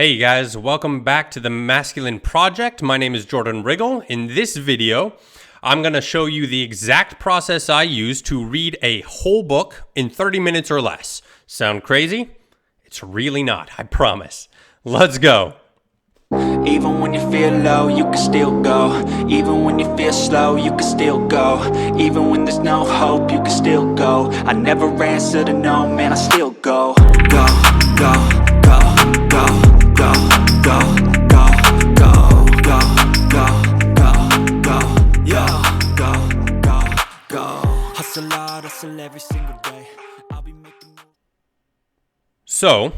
Hey guys, welcome back to the Masculine Project. My name is Jordan Riggle. In this video, I'm going to show you the exact process I use to read a whole book in 30 minutes or less. Sound crazy? It's really not, I promise. Let's go. Even when you feel low, you can still go. Even when you feel slow, you can still go. Even when there's no hope, you can still go. I never answer to no, man, I still go. Go, go, go, go, go, go, go, go, go, go, go, go, yo, go, go, go. Hustle hard, hustle every single day. I'll be making So,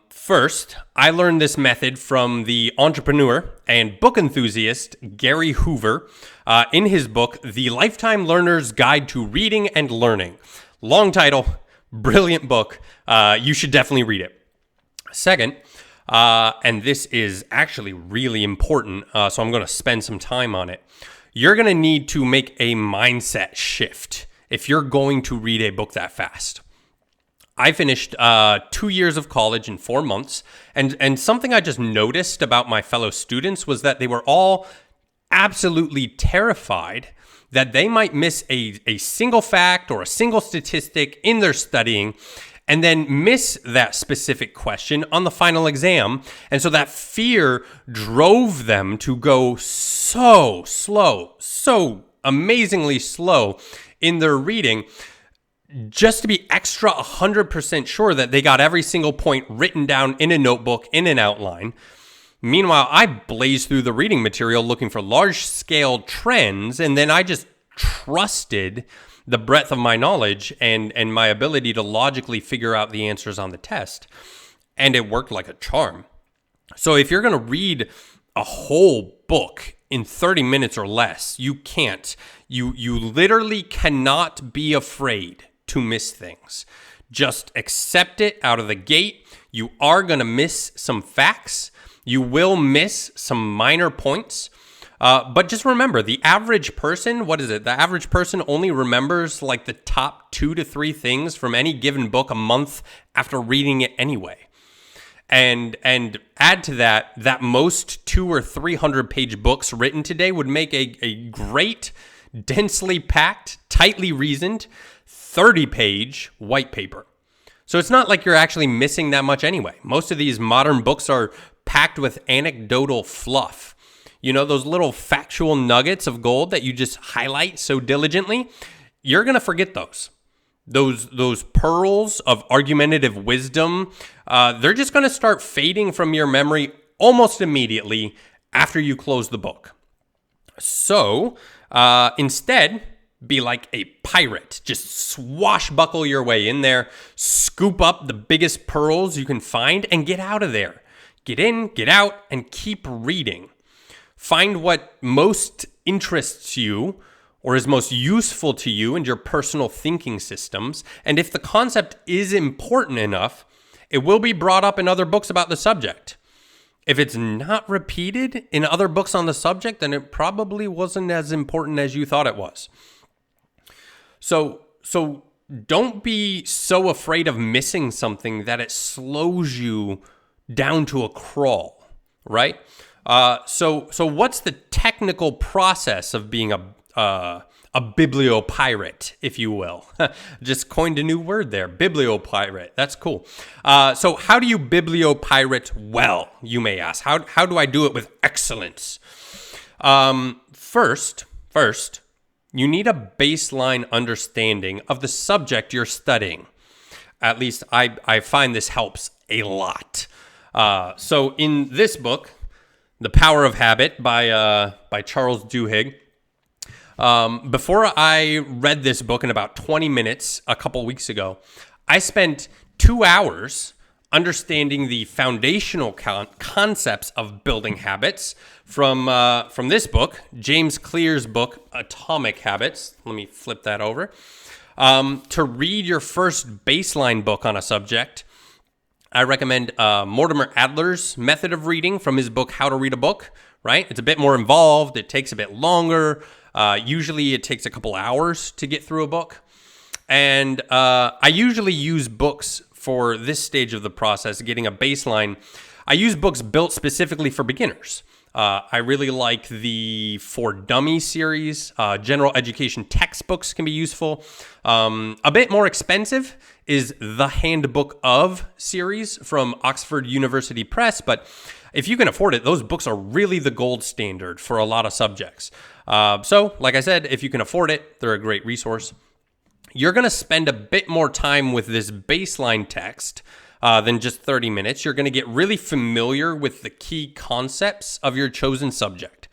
first, I learned this method from the entrepreneur and book enthusiast Gary Hoover in his book, The Lifetime Learner's Guide to Reading and Learning. Long title, brilliant book. You should definitely read it. Second, and this is actually really important, so I'm going to spend some time on it. You're going to need to make a mindset shift if you're going to read a book that fast. I finished 2 years of college in 4 months, and something I just noticed about my fellow students was that they were all absolutely terrified that they might miss a single fact or a single statistic in their studying and then miss that specific question on the final exam. And so that fear drove them to go so slow, so amazingly slow in their reading, just to be extra 100% sure that they got every single point written down in a notebook, in an outline. Meanwhile, I blazed through the reading material looking for large-scale trends, and then I just trusted the breadth of my knowledge and my ability to logically figure out the answers on the test. And it worked like a charm. So if you're going to read a whole book in 30 minutes or less, you can't. You literally cannot be afraid to miss things. Just accept it out of the gate. You are going to miss some facts. You will miss some minor points. But just remember, the average person, The average person only remembers like the top 2 to 3 things from any given book a month after reading it anyway. And add to that most 200 or 300 page books written today would make a great, densely packed, tightly reasoned 30-page white paper. So it's not like you're actually missing that much anyway. Most of these modern books are packed with anecdotal fluff. You know, those little factual nuggets of gold that you just highlight so diligently, you're going to forget those. Those pearls of argumentative wisdom, they're just going to start fading from your memory almost immediately after you close the book. So instead, be like a pirate. Just swashbuckle your way in there, scoop up the biggest pearls you can find, and get out of there. Get in, get out, and keep reading. Find what most interests you or is most useful to you and your personal thinking systems. And if the concept is important enough, it will be brought up in other books about the subject. If it's not repeated in other books on the subject, then it probably wasn't as important as you thought it was. So don't be so afraid of missing something that it slows you down to a crawl, right? So what's the technical process of being a bibliopirate, if you will? Just coined a new word there, bibliopirate. That's cool. So how do you bibliopirate well, you may ask? How do I do it with excellence? First, you need a baseline understanding of the subject you're studying. At least I find this helps a lot. So in this book, The Power of Habit by Charles Duhigg, before I read this book in about 20 minutes a couple weeks ago, I spent 2 hours understanding the foundational concepts of building habits from this book, James Clear's book, Atomic Habits. Let me flip that over. To read your first baseline book on a subject, I recommend Mortimer Adler's method of reading from his book, How to Read a Book, right? It's a bit more involved. It takes a bit longer. Usually it takes a couple hours to get through a book. And I usually use books for this stage of the process, getting a baseline. I use books built specifically for beginners. I really like the For Dummies series. General education textbooks can be useful. A bit more expensive is the Handbook of series from Oxford University Press, but if you can afford it, those books are really the gold standard for a lot of subjects. So, like I said, if you can afford it, they're a great resource. You're going to spend a bit more time with this baseline text than just 30 minutes. You're going to get really familiar with the key concepts of your chosen subject.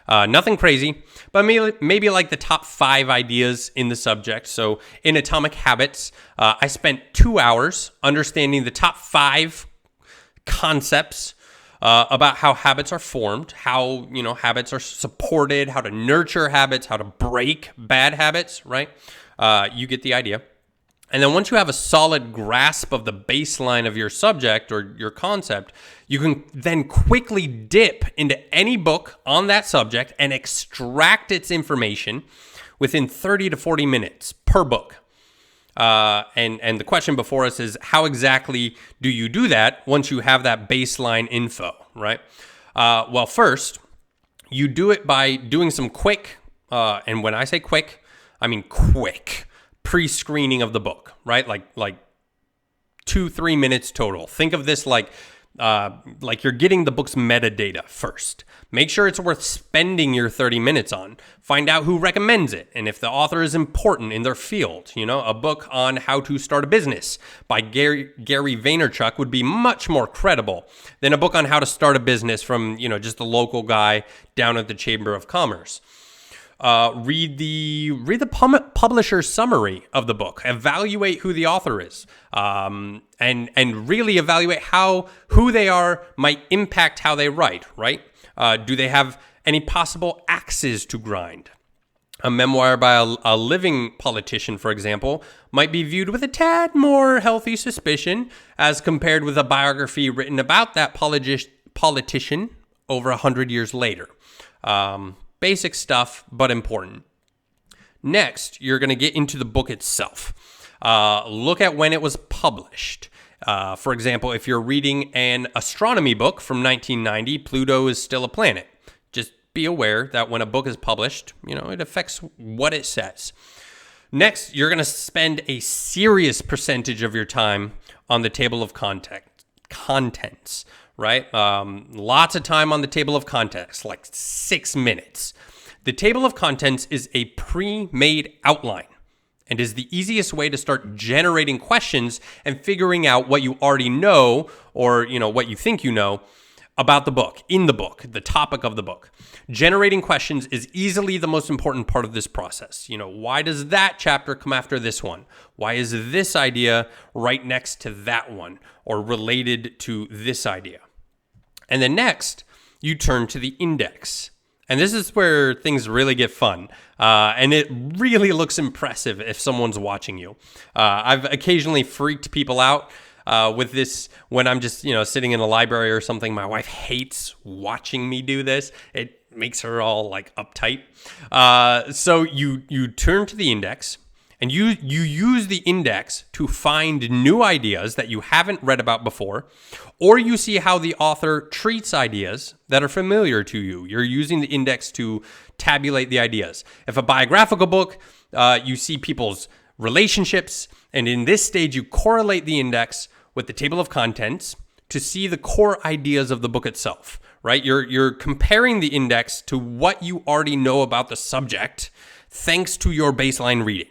Nothing crazy, but maybe like the top 5 ideas in the subject. So in Atomic Habits, I spent 2 hours understanding the top 5 concepts about how habits are formed, how habits are supported, how to nurture habits, how to break bad habits, right? You get the idea. And then once you have a solid grasp of the baseline of your subject or your concept, you can then quickly dip into any book on that subject and extract its information within 30 to 40 minutes per book. And the question before us is, how exactly do you do that once you have that baseline info, right? Well, first, you do it by doing some quick, and when I say quick, I mean quick, pre-screening of the book, right? Like 2-3 minutes total. Think of this like you're getting the book's metadata first. Make sure it's worth spending your 30 minutes on. Find out who recommends it and if the author is important in their field. A book on how to start a business by Gary Vaynerchuk would be much more credible than a book on how to start a business from, just a local guy down at the Chamber of Commerce. Read the publisher's summary of the book. Evaluate who the author is, and really evaluate how who they are might impact how they write. Right? Do they have any possible axes to grind? A memoir by a living politician, for example, might be viewed with a tad more healthy suspicion as compared with a biography written about that politician over 100 years later. Basic stuff, but important. Next, you're going to get into the book itself. Look at when it was published. For example, if you're reading an astronomy book from 1990, Pluto is still a planet. Just be aware that when a book is published, it affects what it says. Next, you're going to spend a serious percentage of your time on the table of contents. Right? Lots of time on the table of contents, like 6 minutes. The table of contents is a pre-made outline and is the easiest way to start generating questions and figuring out what you already know or, what you think you know about the book, in the book, the topic of the book. Generating questions is easily the most important part of this process. Why does that chapter come after this one? Why is this idea right next to that one or related to this idea? And then next, you turn to the index. And this is where things really get fun. And it really looks impressive if someone's watching you. I've occasionally freaked people out with this when I'm just, sitting in a library or something. My wife hates watching me do this. It makes her all like uptight. So you turn to the index. And you use the index to find new ideas that you haven't read about before, or you see how the author treats ideas that are familiar to you. You're using the index to tabulate the ideas. If a biographical book, you see people's relationships, and in this stage, you correlate the index with the table of contents to see the core ideas of the book itself, right? You're comparing the index to what you already know about the subject thanks to your baseline reading.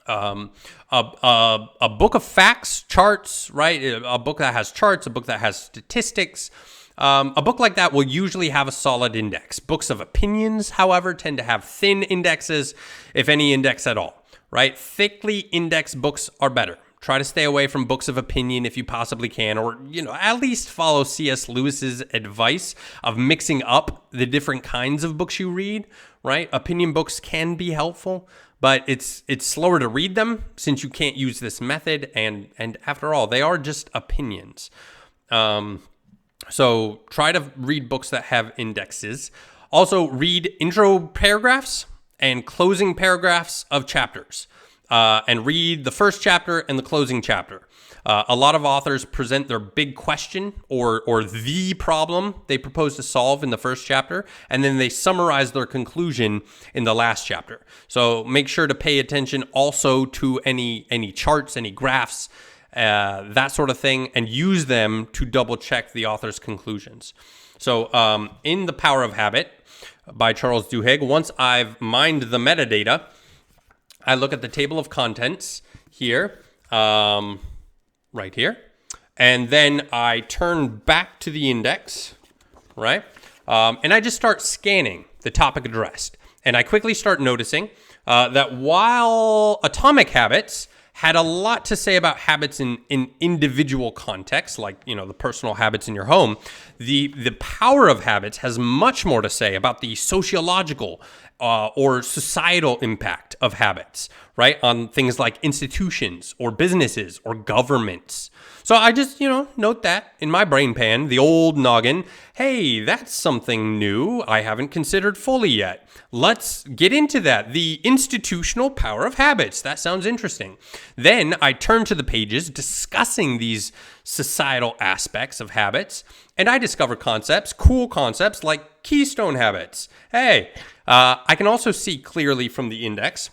A book of facts, charts, right? A book that has charts, a book that has statistics. A book like that will usually have a solid index. Books of opinions, however, tend to have thin indexes, if any index at all, right? Thickly indexed books are better. Try to stay away from books of opinion if you possibly can, or, at least follow C.S. Lewis's advice of mixing up the different kinds of books you read, right? Opinion books can be helpful, but it's slower to read them since you can't use this method, and after all, they are just opinions. So try to read books that have indexes. Also, read intro paragraphs and closing paragraphs of chapters. And read the first chapter and the closing chapter. A lot of authors present their big question or the problem they propose to solve in the first chapter, and then they summarize their conclusion in the last chapter. So make sure to pay attention also to any charts, any graphs, that sort of thing, and use them to double check the author's conclusions. So in The Power of Habit by Charles Duhigg, once I've mined the metadata, I look at the table of contents here, right here, and then I turn back to the index, right? And I just start scanning the topic addressed. And I quickly start noticing that while Atomic Habits had a lot to say about habits in individual contexts, like, you know, the personal habits in your home, the Power of Habits has much more to say about the sociological or societal impact of habits, right? On things like institutions or businesses or governments. So I just, note that in my brain pan, the old noggin, hey, that's something new I haven't considered fully yet. Let's get into that. The institutional power of habits. That sounds interesting. Then I turn to the pages discussing these societal aspects of habits, and I discover cool concepts like keystone habits. Hey, I can also see clearly from the index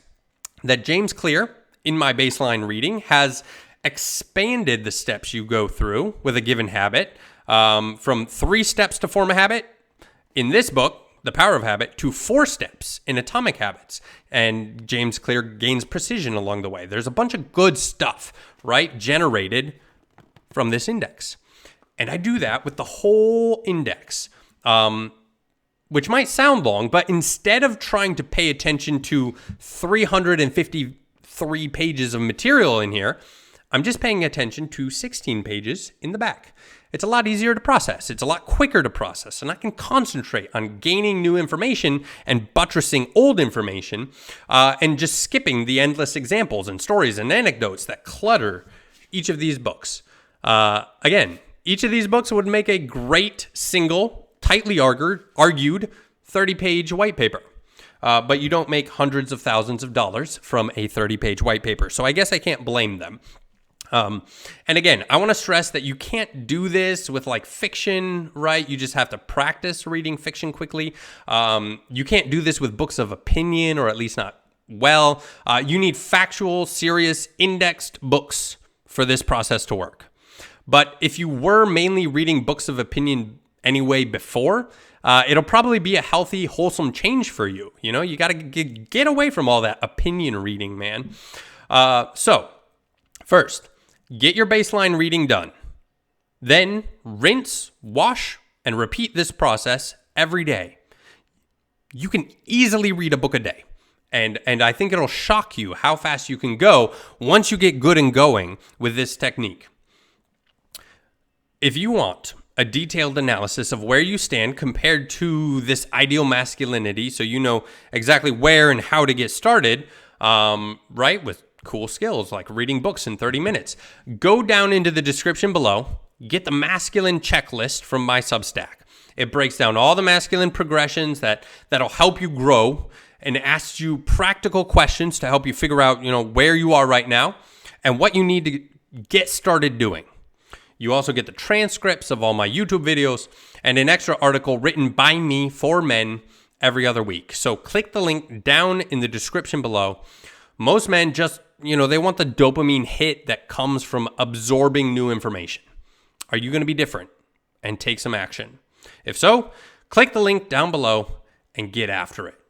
that James Clear, in my baseline reading, has expanded the steps you go through with a given habit from 3 steps to form a habit in this book, The Power of Habit, to 4 steps in Atomic Habits. And James Clear gains precision along the way. There's a bunch of good stuff, right, generated from this index. And I do that with the whole index, which might sound long, but instead of trying to pay attention to 353 pages of material in here, I'm just paying attention to 16 pages in the back. It's a lot easier to process. It's a lot quicker to process, and I can concentrate on gaining new information and buttressing old information, and just skipping the endless examples and stories and anecdotes that clutter each of these books. Again, each of these books would make a great single, tightly argued 30-page white paper. But you don't make hundreds of thousands of dollars from a 30-page white paper. So I guess I can't blame them. And again, I want to stress that you can't do this with like fiction, right? You just have to practice reading fiction quickly. You can't do this with books of opinion, or at least not well. You need factual, serious, indexed books for this process to work. But if you were mainly reading books of opinion anyway before, it'll probably be a healthy, wholesome change for you. You got to get away from all that opinion reading, man. So first, get your baseline reading done. Then rinse, wash, and repeat this process every day. You can easily read a book a day. And I think it'll shock you how fast you can go once you get good and going with this technique. If you want a detailed analysis of where you stand compared to this ideal masculinity, so you know exactly where and how to get started, right, with cool skills like reading books in 30 minutes, go down into the description below, get the masculine checklist from my Substack. It breaks down all the masculine progressions that'll help you grow and asks you practical questions to help you figure out, where you are right now and what you need to get started doing. You also get the transcripts of all my YouTube videos and an extra article written by me for men every other week. So click the link down in the description below. Most men just, they want the dopamine hit that comes from absorbing new information. Are you going to be different and take some action? If so, click the link down below and get after it.